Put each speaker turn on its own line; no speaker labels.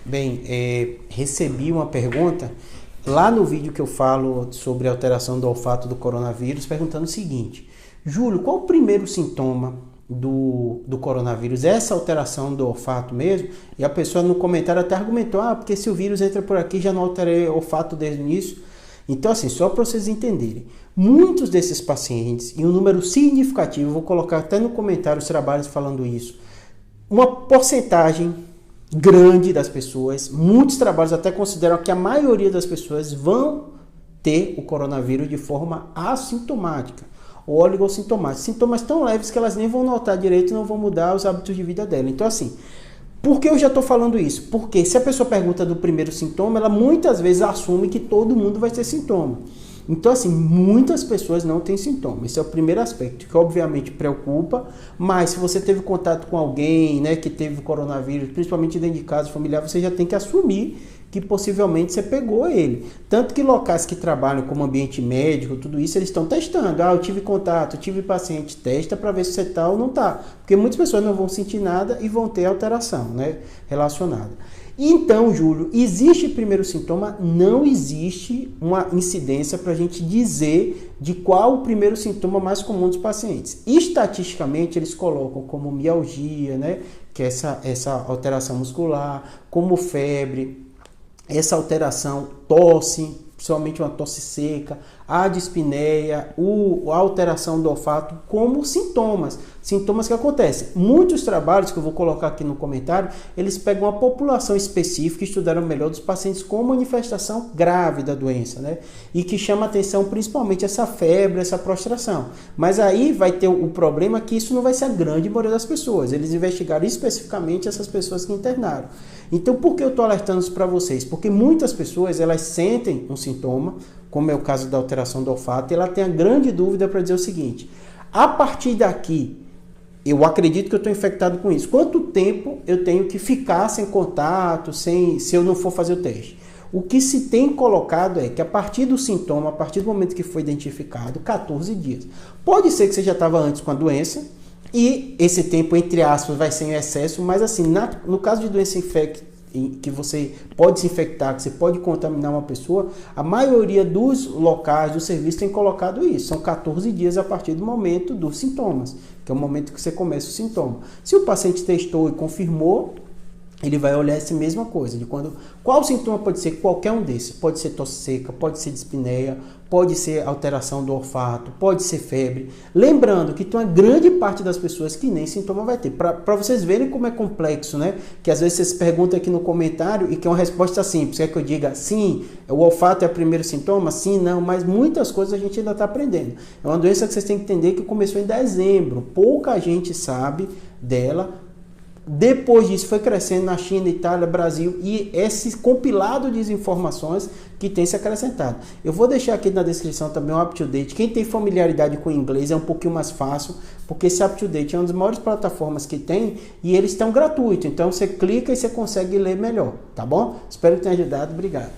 Bem, recebi uma pergunta lá no vídeo que eu falo sobre a alteração do olfato do coronavírus, perguntando o seguinte: Júlio, qual o primeiro sintoma do coronavírus? Essa alteração do olfato mesmo? E a pessoa no comentário até argumentou: porque se o vírus entra por aqui já não alterei o olfato desde o início. Então, assim, só para vocês entenderem, muitos desses pacientes, e um número significativo, vou colocar até no comentário os trabalhos falando isso, uma porcentagem grande das pessoas, muitos trabalhos até consideram que a maioria das pessoas vão ter o coronavírus de forma assintomática ou oligossintomática, sintomas tão leves que elas nem vão notar direito e não vão mudar os hábitos de vida dela. Então, assim, por que eu já estou falando isso? Porque se a pessoa pergunta do primeiro sintoma, ela muitas vezes assume que todo mundo vai ter sintoma. Então, assim, muitas pessoas não têm sintoma. Esse é o primeiro aspecto, que obviamente preocupa, mas se você teve contato com alguém, né, que teve coronavírus, principalmente dentro de casa familiar, você já tem que assumir que possivelmente você pegou ele. Tanto que locais que trabalham como ambiente médico, tudo isso, eles estão testando. Eu tive contato, eu tive paciente, testa para ver se você está ou não está. Porque muitas pessoas não vão sentir nada e vão ter alteração, né, relacionada. Então, Júlio, existe primeiro sintoma? Não existe uma incidência para a gente dizer de qual o primeiro sintoma mais comum dos pacientes. Estatisticamente, eles colocam como mialgia, né, que é essa alteração muscular, como febre, essa alteração, tosse, principalmente uma tosse seca, a dispneia, a alteração do olfato como sintomas que acontecem. Muitos trabalhos que eu vou colocar aqui no comentário, eles pegam uma população específica e estudaram melhor dos pacientes com manifestação grave da doença, né? E que chama atenção principalmente essa febre, essa prostração. Mas aí vai ter o problema que isso não vai ser a grande maioria das pessoas. Eles investigaram especificamente essas pessoas que internaram. Então, por que eu estou alertando isso para vocês? Porque muitas pessoas, elas sentem um sintoma, como é o caso da alteração do olfato, e ela tem a grande dúvida para dizer o seguinte: a partir daqui, eu acredito que eu estou infectado com isso. Quanto tempo eu tenho que ficar sem contato, se eu não for fazer o teste? O que se tem colocado é que a partir do sintoma, a partir do momento que foi identificado, 14 dias. Pode ser que você já estava antes com a doença, e esse tempo, entre aspas, vai ser em excesso, mas assim, no caso de doença que você pode se infectar, que você pode contaminar uma pessoa, a maioria dos locais do serviço tem colocado isso. São 14 dias a partir do momento dos sintomas, que é o momento que você começa o sintoma. Se o paciente testou e confirmou, ele vai olhar essa mesma coisa, qual sintoma pode ser? Qualquer um desses. Pode ser tosse seca, pode ser dispneia, pode ser alteração do olfato, pode ser febre. Lembrando que tem uma grande parte das pessoas que nem sintoma vai ter. Para vocês verem como é complexo, né? Que às vezes vocês perguntam aqui no comentário e que é uma resposta simples. Quer que eu diga sim, o olfato é o primeiro sintoma? Sim, não, mas muitas coisas a gente ainda está aprendendo. É uma doença que vocês têm que entender que começou em dezembro. Pouca gente sabe dela. Depois disso foi crescendo na China, Itália, Brasil, e esse compilado de informações que tem se acrescentado. Eu vou deixar aqui na descrição também o UpToDate. Quem tem familiaridade com o inglês é um pouquinho mais fácil, porque esse UpToDate é uma das maiores plataformas que tem e eles estão gratuitos. Então você clica e você consegue ler melhor, tá bom? Espero que tenha ajudado. Obrigado.